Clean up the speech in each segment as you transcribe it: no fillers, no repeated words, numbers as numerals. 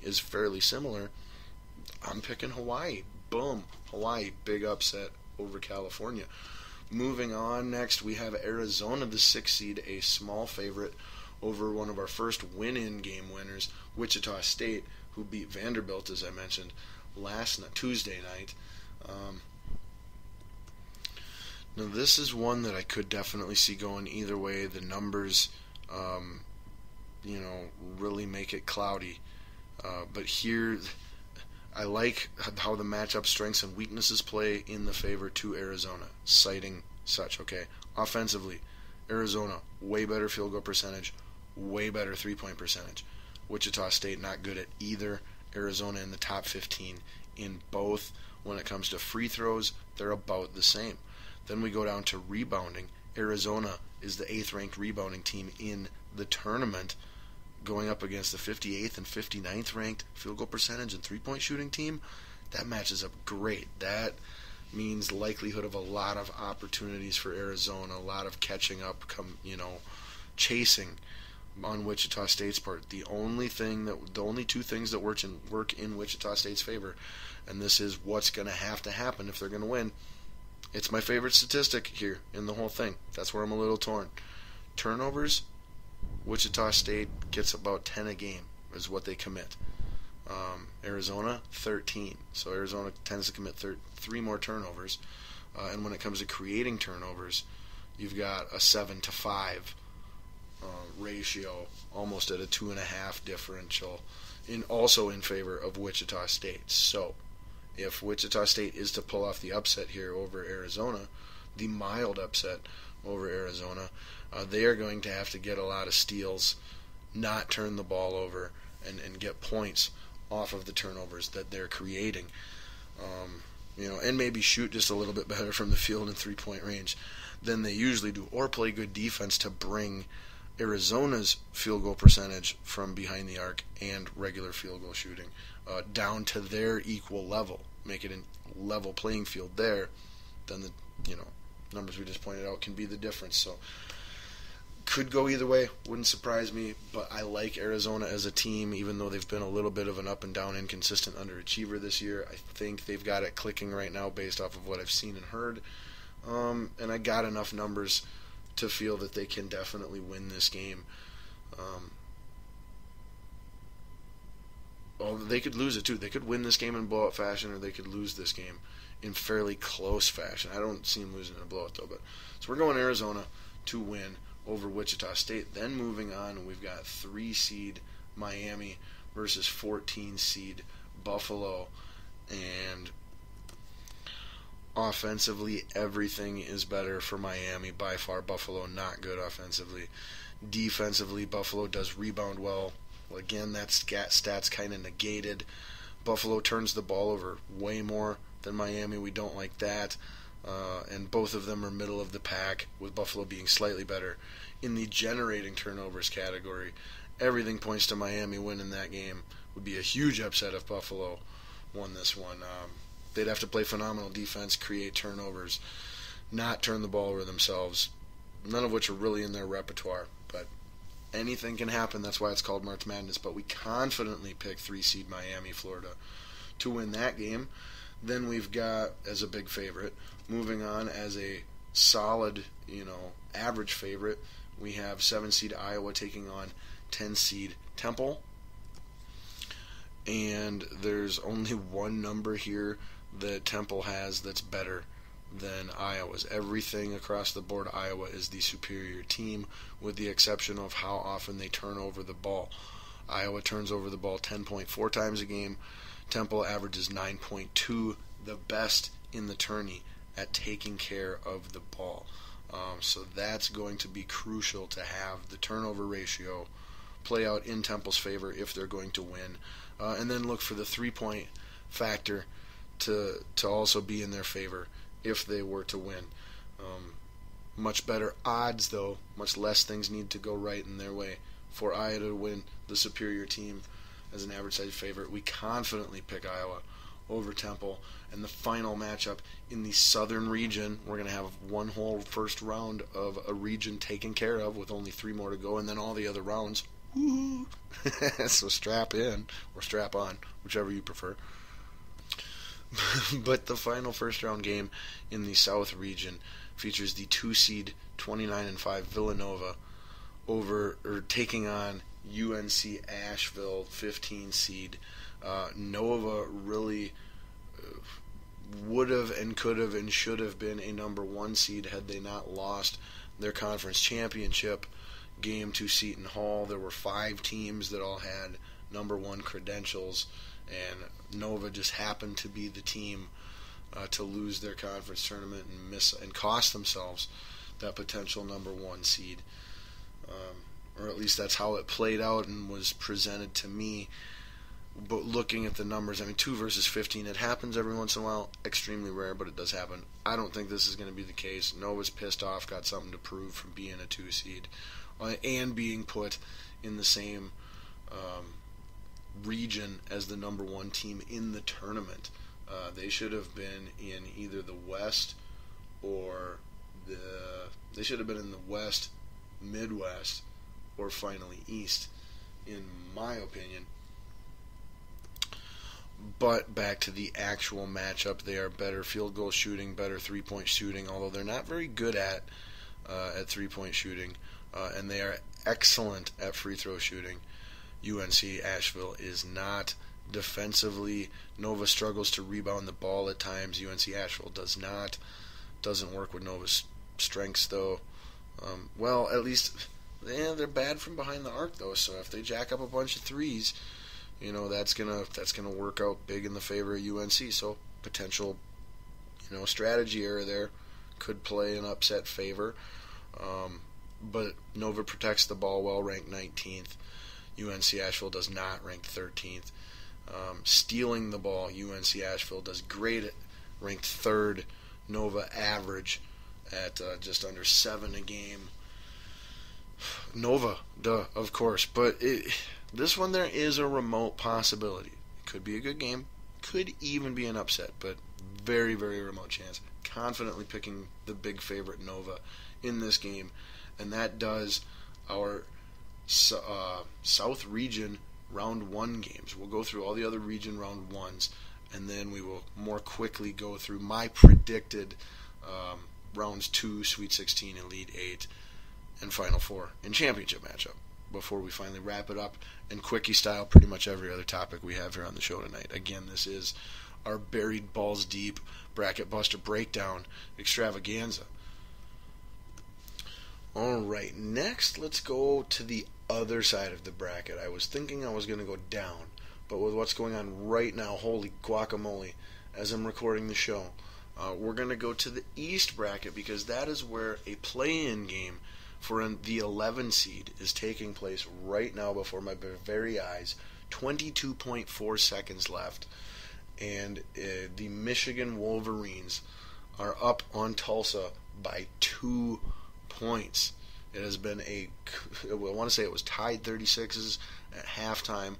is fairly similar. I'm picking Hawaii. Boom. Hawaii, big upset over California. Moving on, next we have Arizona, the 6th seed, a small favorite over one of our first win-in game winners, Wichita State, who beat Vanderbilt, as I mentioned, Tuesday night. Now this is one that I could definitely see going either way. The numbers, really make it cloudy. But here, I like how the matchup strengths and weaknesses play in the favor to Arizona, citing such, okay? Offensively, Arizona, way better field goal percentage, way better three-point percentage. Wichita State, not good at either. Arizona in the top 15 in both. When it comes to free throws, they're about the same. Then we go down to rebounding. Arizona is the 8th ranked rebounding team in the tournament, going up against the 58th and 59th ranked field goal percentage and three-point shooting team. That matches up great. That means likelihood of a lot of opportunities for Arizona, a lot of catching up, chasing on Wichita State's part. The only two things that work in Wichita State's favor, and this is what's going to have to happen if they're going to win. It's my favorite statistic here in the whole thing. That's where I'm a little torn. Turnovers, Wichita State gets about 10 a game is what they commit. Arizona, 13. So Arizona tends to commit 3 more turnovers. And when it comes to creating turnovers, you've got a 7-to-5 ratio, almost at a 2.5 differential, also in favor of Wichita State. So if Wichita State is to pull off the upset here over Arizona, the mild upset over Arizona, they are going to have to get a lot of steals, not turn the ball over, and get points off of the turnovers that they're creating. And maybe shoot just a little bit better from the field and three-point range than they usually do, or play good defense to bring Arizona's field goal percentage from behind the arc and regular field goal shooting down to their equal level, make it a level playing field there. Then the numbers we just pointed out can be the difference. So could go either way, wouldn't surprise me, but I like Arizona as a team, even though they've been a little bit of an up and down inconsistent underachiever this year. I think they've got it clicking right now based off of what I've seen and heard, and I got enough numbers to feel that they can definitely win this game. They could lose it too. They could win this game in blowout fashion, or they could lose this game in fairly close fashion. I don't see them losing in a blowout though. So we're going Arizona to win over Wichita State. Then moving on, we've got 3 seed Miami versus 14 seed Buffalo, and offensively everything is better for Miami by far. Buffalo not good offensively. Defensively, Buffalo does rebound well. Again, that stat's kind of negated. Buffalo turns the ball over way more than Miami. We don't like that. And both of them are middle of the pack, with Buffalo being slightly better. In the generating turnovers category, everything points to Miami winning that game. Would be a huge upset if Buffalo won this one. They'd have to play phenomenal defense, create turnovers, not turn the ball over themselves, none of which are really in their repertoire. But anything can happen. That's why it's called March Madness. But we confidently pick 3 seed Miami, Florida, to win that game. Then we've got, as a big favorite, moving on as a solid, average favorite, we have 7 seed Iowa taking on 10 seed Temple. And there's only one number here that Temple has that's better than Iowa's. Everything across the board, Iowa is the superior team, with the exception of how often they turn over the ball. Iowa turns over the ball 10.4 times a game. Temple averages 9.2, the best in the tourney at taking care of the ball. So that's going to be crucial to have the turnover ratio play out in Temple's favor if they're going to win. And then look for the three-point factor to also be in their favor if they were to win. Much better odds, though. Much less things need to go right in their way for Iowa to win, the superior team, as an average-sized favorite. We confidently pick Iowa over Temple. And the final matchup in the southern region, we're going to have one whole first round of a region taken care of with only 3 more to go, and then all the other rounds Woo! So strap in or strap on, whichever you prefer. But the final first round game in the South region features the 2 seed 29-5 Villanova taking on UNC Asheville 15 seed. Nova really would have and could have and should have been a number 1 seed had they not lost their conference championship game to Seton Hall. There were 5 teams that all had number 1 credentials, and Nova just happened to be the team to lose their conference tournament and cost themselves that potential number 1 seed. Or at least that's how it played out and was presented to me. But looking at the numbers, 2 versus 15, it happens every once in a while. Extremely rare, but it does happen. I don't think this is going to be the case. Nova's pissed off, got something to prove from being a 2 seed and being put in the same region as the number 1 team in the tournament. They should have been in either the West or they should have been in the West, Midwest, or finally East, in my opinion. But back to the actual matchup, they are better field goal shooting, better 3-point shooting, although they're not very good at 3-point shooting, and they are excellent at free throw shooting. UNC Asheville is not. Defensively, Nova struggles to rebound the ball at times. UNC Asheville does not. Doesn't work with Nova's strengths, though. Well, at least they're bad from behind the arc, though. So if they jack up a bunch of threes, that's gonna work out big in the favor of UNC. So potential, strategy error there could play an upset favor. But Nova protects the ball well, ranked 19th. UNC Asheville does not, ranked 13th. Stealing the ball, UNC Asheville does great, ranked 3rd. Nova average at just under 7 a game. Nova, duh, of course. But this one, there is a remote possibility. It could be a good game. Could even be an upset, but very, very remote chance. Confidently picking the big favorite Nova in this game. And that does our South Region Round 1 games. We'll go through all the other Region Round 1s, and then we will more quickly go through my predicted Rounds 2, Sweet 16, Elite 8, and Final 4 in championship matchup before we finally wrap it up and quickie style pretty much every other topic we have here on the show tonight. Again, this is our buried balls deep bracket buster breakdown extravaganza. Alright, next let's go to the other side of the bracket. I was thinking I was going to go down, but with what's going on right now, holy guacamole, as I'm recording the show, we're going to go to the East bracket because that is where a play-in game for the 11 seed is taking place right now before my very eyes. 22.4 seconds left, and the Michigan Wolverines are up on Tulsa by 2 points. It has been I want to say it was tied 36s at halftime.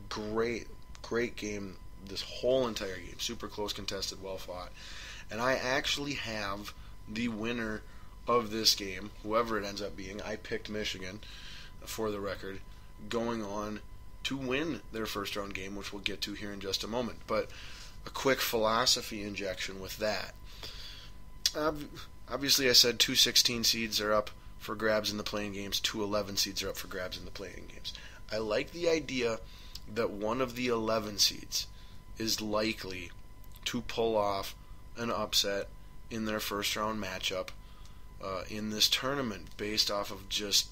Great game this whole entire game. Super close, contested, well fought. And I actually have the winner of this game, whoever it ends up being. I picked Michigan, for the record, going on to win their first round game, which we'll get to here in just a moment. But a quick philosophy injection with that. Obviously, I said 2 16 seeds are up for grabs in the playing games, 2 11 seeds are up for grabs in the playing games. I like the idea that one of the 11 seeds is likely to pull off an upset in their first round matchup in this tournament based off of just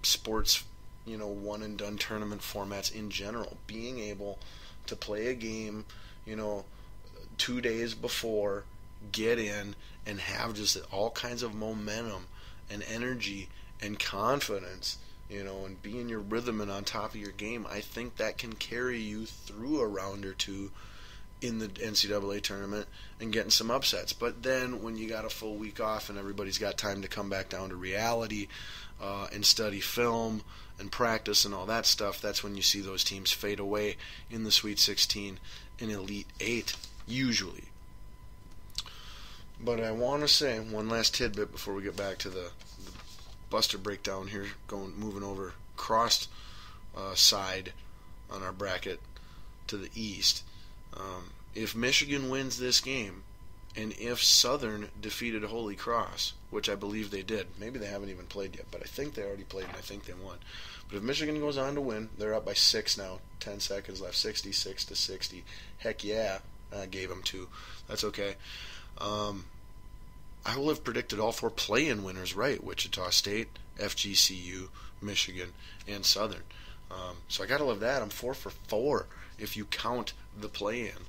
sports, one and done tournament formats in general. Being able to play a game, 2 days before, get in and have just all kinds of momentum and energy and confidence, and be in your rhythm and on top of your game. I think that can carry you through a round or two in the NCAA tournament and getting some upsets. But then when you got a full week off and everybody's got time to come back down to reality and study film and practice and all that stuff, that's when you see those teams fade away in the Sweet 16 and Elite 8, usually. But I want to say one last tidbit before we get back to the Buster breakdown here, moving over crossed side on our bracket to the east. If Michigan wins this game, and if Southern defeated Holy Cross, which I believe they did, maybe they haven't even played yet, but I think they already played and I think they won. But if Michigan goes on to win, they're up by 6 now, 10 seconds left, 66-60. Heck yeah, I gave them 2. That's okay. I will have predicted all 4 play-in winners right: Wichita State, FGCU, Michigan, and Southern. So I gotta love that. I'm 4 for 4 if you count the play-in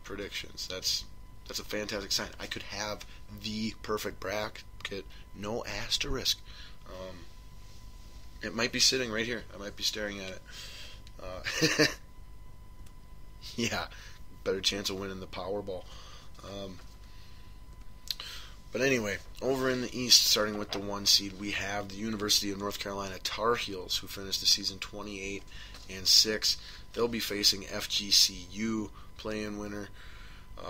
predictions. That's a fantastic sign. I could have the perfect bracket, no asterisk. It might be sitting right here. I might be staring at it. Yeah, better chance of winning the Powerball. But anyway, over in the East, starting with the 1 seed, we have the University of North Carolina Tar Heels, who finished the season 28-6. They'll be facing FGCU, play-in winner,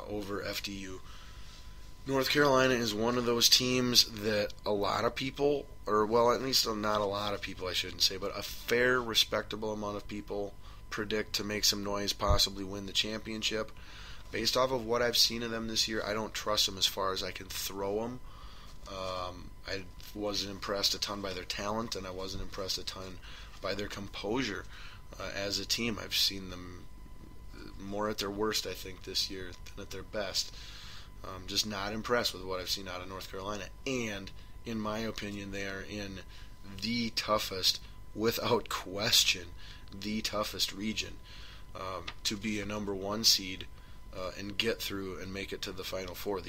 over FDU. North Carolina is one of those teams that a lot of people, or well, at least not a lot of people, I shouldn't say, but a fair, respectable amount of people predict to make some noise, possibly win the championship. Based off of what I've seen of them this year, I don't trust them as far as I can throw them. I wasn't impressed a ton by their talent, and I wasn't impressed a ton by their composure as a team. I've seen them more at their worst, I think, this year than at their best. Just not impressed with what I've seen out of North Carolina. And, in my opinion, they are in the toughest, without question, the toughest region to be a number 1 seed and get through and make it to the Final Four.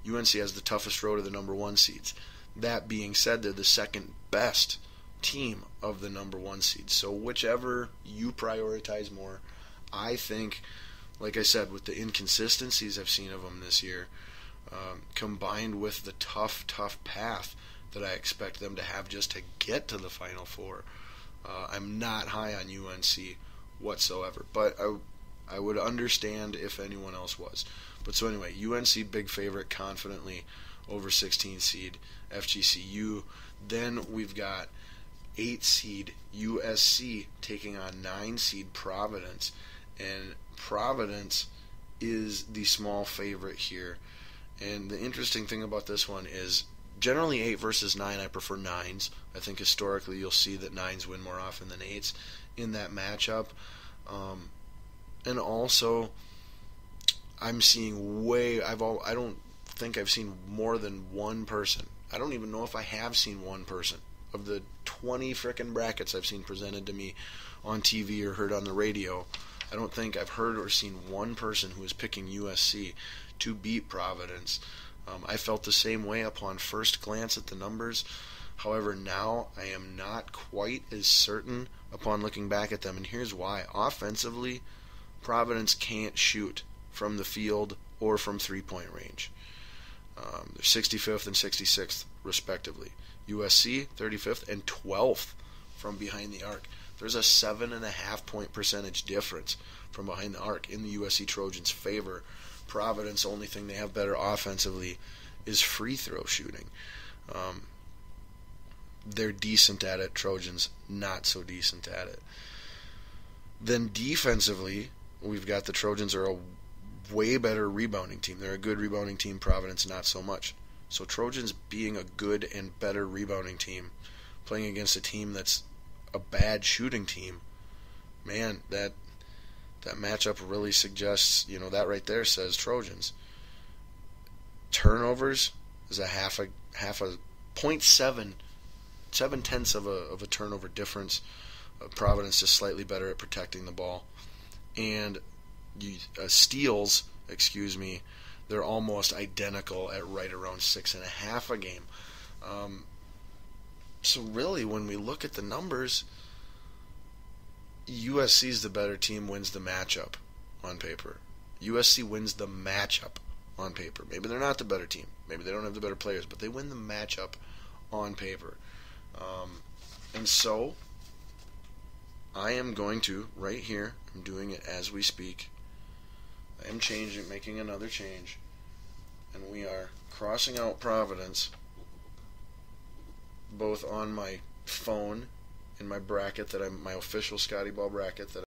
UNC has the toughest road of the number 1 seeds. That being said, they're the second best team of the number 1 seed. So whichever you prioritize more, I think, like I said, with the inconsistencies I've seen of them this year, combined with the tough path that I expect them to have just to get to the Final Four, I'm not high on UNC whatsoever. But I would understand if anyone else was. But so anyway, UNC big favorite confidently over 16 seed FGCU. Then we've got 8 seed USC taking on 9 seed Providence. And Providence is the small favorite here. And the interesting thing about this one is generally 8 versus 9, I prefer 9s. I think historically you'll see that 9s win more often than 8s in that matchup. And also, I'm seeing I don't think I've seen more than one person. I don't even know if I have seen one person of the 20 frickin' brackets I've seen presented to me on TV or heard on the radio. I don't think I've heard or seen one person who is picking USC to beat Providence. I felt the same way upon first glance at the numbers. However, now I am not quite as certain upon looking back at them, and here's why. Offensively, Providence can't shoot from the field or from three-point range. They're 65th and 66th, respectively. USC, 35th and 12th from behind the arc. There's a 7.5 point percentage difference from behind the arc in the USC Trojans' favor. Providence, only thing they have better offensively is free throw shooting. They're decent at it. Trojans, not so decent at it. Then defensively, we've got the Trojans are a way better rebounding team. They're a good rebounding team. Providence, not so much. So Trojans being a good and better rebounding team, playing against a team that's a bad shooting team, man, that matchup really suggests, that right there says Trojans. Turnovers is a half a 0.7 7/10 of a turnover difference. Providence is slightly better at protecting the ball, and steals, they're almost identical at right around 6.5 a game. So really, when we look at the numbers, USC's the better team, wins the matchup on paper. USC wins the matchup on paper. Maybe they're not the better team. Maybe they don't have the better players, but they win the matchup on paper. And so, I am going to, right here, I'm doing it as we speak. I am making another change. And we are crossing out Providence both on my phone in my bracket my official Scotty Ball bracket that